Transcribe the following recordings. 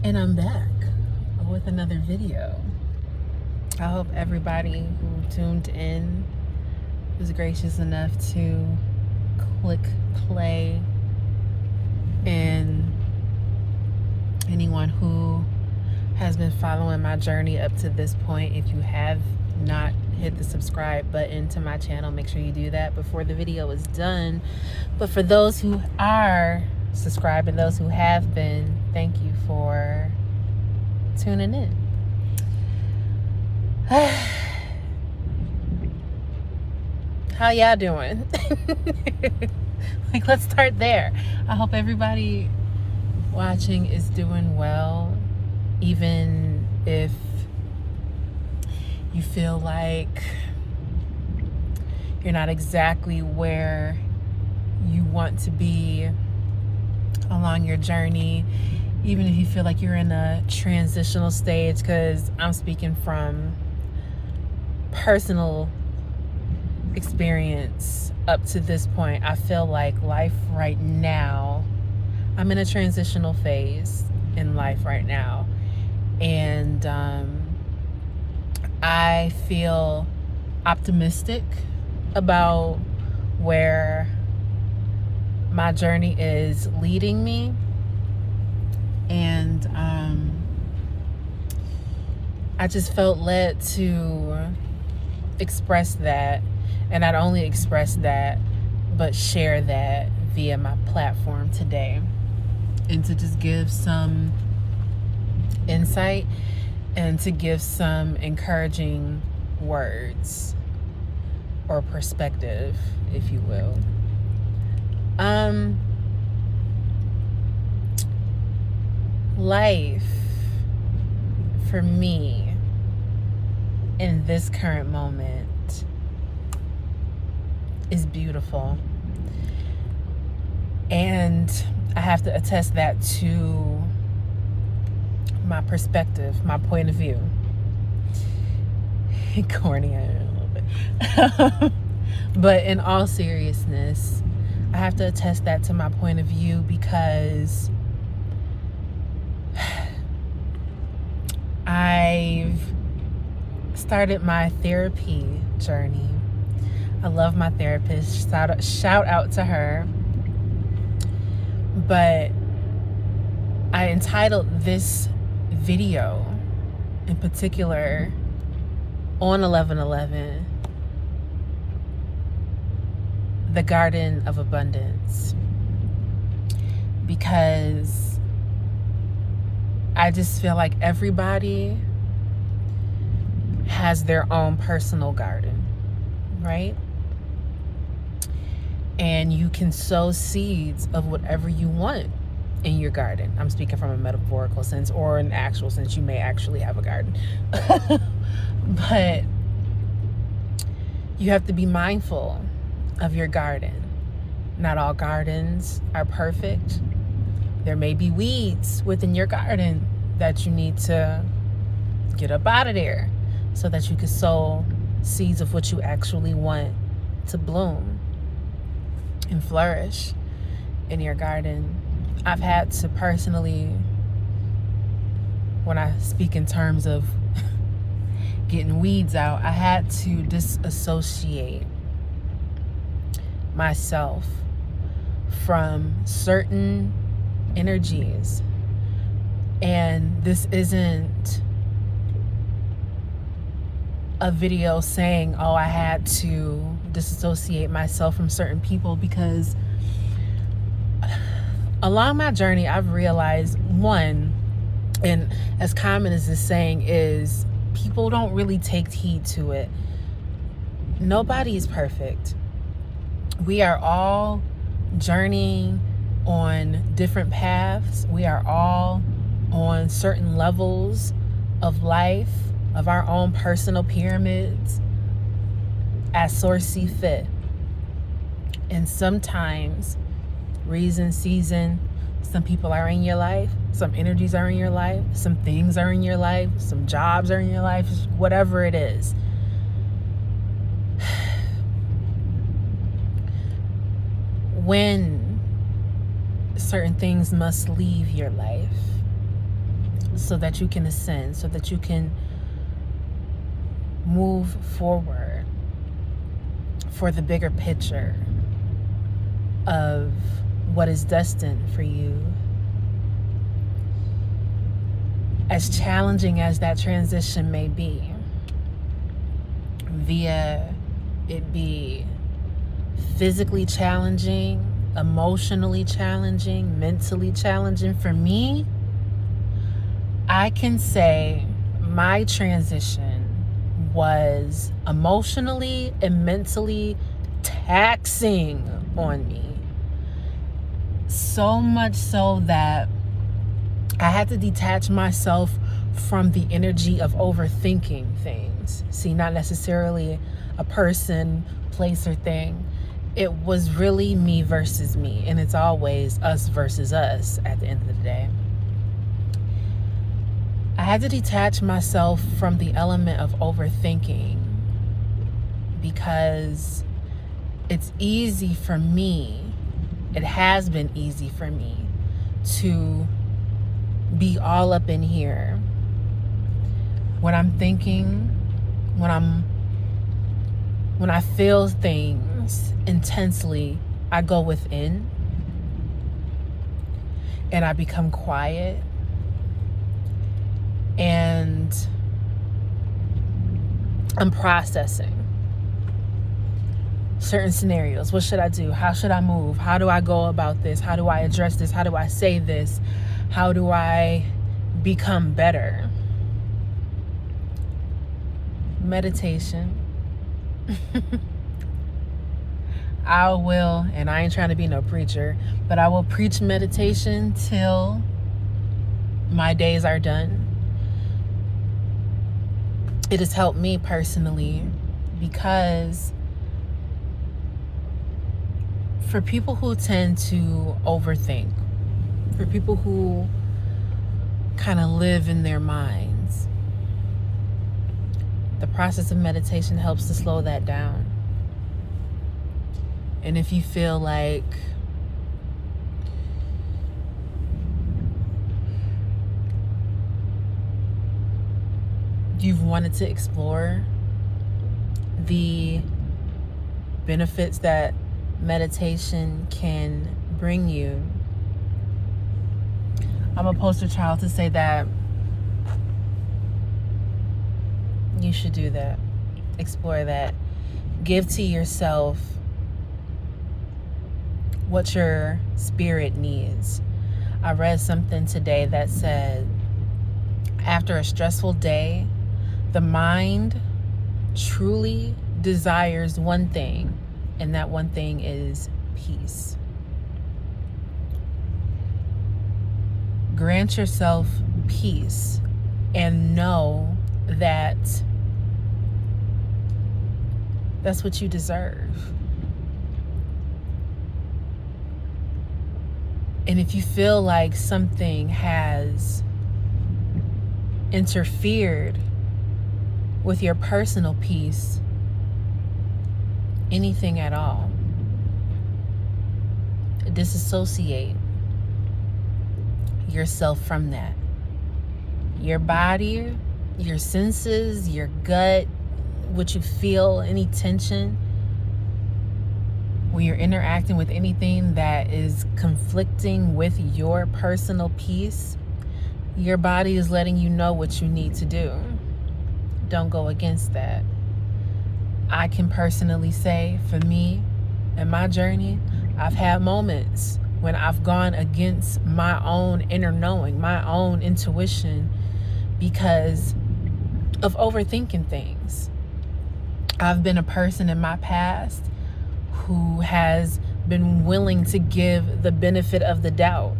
And I'm back with another video. I hope everybody who tuned in was gracious enough to click play, and anyone who has been following my journey up to this point, if you have not hit the subscribe button to my channel, make sure you do that before the video is done. But for those who are subscribed and those who have been, thank you for tuning in. How y'all doing? Let's start there. I hope everybody watching is doing well, even if you feel like you're not exactly where you want to be along your journey, even if you feel like you're in a transitional stage, because I'm speaking from personal experience up to this point. I feel like life right now, I'm in a transitional phase in life right now, and I feel optimistic about where my journey is leading me, and I just felt led to express that, and not only express that, but share that via my platform today, and to just give some insight and to give some encouraging words or perspective, if you will. Life for me in this current moment is beautiful, and I have to attest that to my perspective, my point of view. Corny, I am a little bit. But in all seriousness, I have to attest that to my point of view, because I've started my therapy journey. I love my therapist. Shout out to her. But I entitled this video in particular on 11/11, The Garden of Abundance, because I just feel like everybody has their own personal garden, right? And you can sow seeds of whatever you want in your garden. I'm speaking from a metaphorical sense, or an actual sense. You may actually have a garden. But you have to be mindful of your garden. Not all gardens are perfect. There may be weeds within your garden that you need to get up out of there so that you can sow seeds of what you actually want to bloom and flourish in your garden. I've had to personally, when I speak in terms of getting weeds out, I had to disassociate myself from certain energies. And this isn't a video saying, oh, I had to disassociate myself from certain people, because along my journey, I've realized, one, and as common as this saying is, people don't really take heed to it. Nobody is perfect. We are all journeying on different paths. We are all on certain levels of life, of our own personal pyramids, as source see fit. And sometimes, reason, season, some people are in your life, some energies are in your life, some things are in your life, some jobs are in your life, whatever it is. When certain things must leave your life, so that you can ascend, so that you can move forward for the bigger picture of what is destined for you. As challenging as that transition may be, via it be physically challenging, emotionally challenging, mentally challenging, for me, I can say my transition was emotionally and mentally taxing on me. So much so that I had to detach myself from the energy of overthinking things. See, not necessarily a person, place, or thing. It was really me versus me, and it's always us versus us at the end of the day. I had to detach myself from the element of overthinking because it's easy for me, it has been easy for me to be all up in here when I'm thinking, when I feel things intensely. I go within and I become quiet, and I'm processing certain scenarios. What should I do? How should I move? How do I go about this? How do I address this? How do I say this? How do I become better? Meditation. I will, and I ain't trying to be no preacher, but I will preach meditation till my days are done. It has helped me personally because for people who tend to overthink, for people who kind of live in their minds, the process of meditation helps to slow that down. And if you feel like you've wanted to explore the benefits that meditation can bring you, I'm a poster child to say that you should do that. Explore that. Give to yourself what your spirit needs. I read something today that said, after a stressful day, the mind truly desires one thing, and that one thing is peace. Grant yourself peace and know that that's what you deserve. And if you feel like something has interfered with your personal peace, anything at all, disassociate yourself from that. Your body, your senses, your gut, what you feel, any tension, when you're interacting with anything that is conflicting with your personal peace, your body is letting you know what you need to do. Don't go against that. I can personally say, for me and my journey, I've had moments when I've gone against my own inner knowing, my own intuition, because of overthinking things. I've been a person in my past who has been willing to give the benefit of the doubt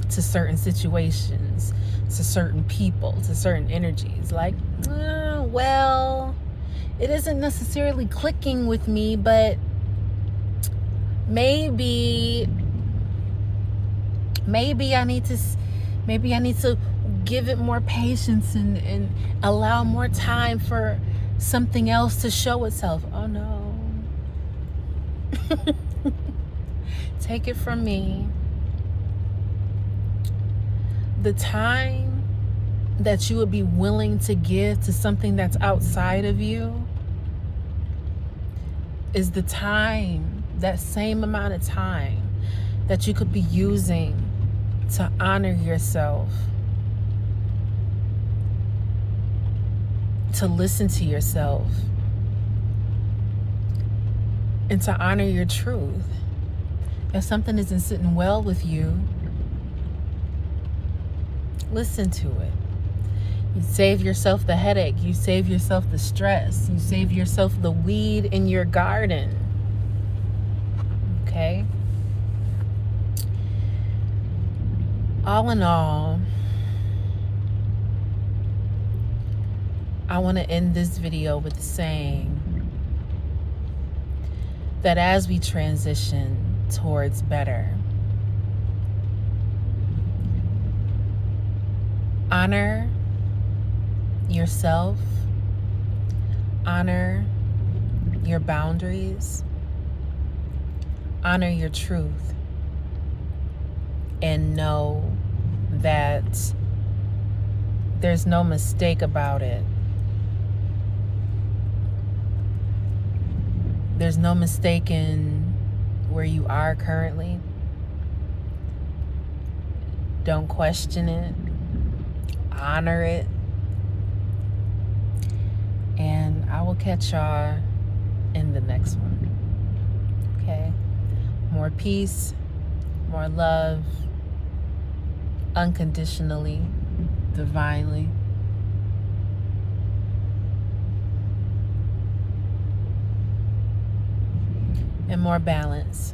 to certain situations, to certain people, to certain energies. Like, well, it isn't necessarily clicking with me, but maybe I need to give it more patience and allow more time for something else to show itself. Oh no. Take it from me. The time that you would be willing to give to something that's outside of you is the time, that same amount of time that you could be using to honor yourself, to listen to yourself, and to honor your truth. If something isn't sitting well with you, listen to it. You save yourself the headache. You save yourself the stress. You save yourself the weed in your garden. Okay? All in all, I want to end this video with saying that as we transition towards better, honor yourself, honor your boundaries, honor your truth, and know that there's no mistake about it. There's no mistake in where you are currently. Don't question it. Honor it. And I will catch y'all in the next one. Okay? More peace, more love, unconditionally, divinely. And more balance.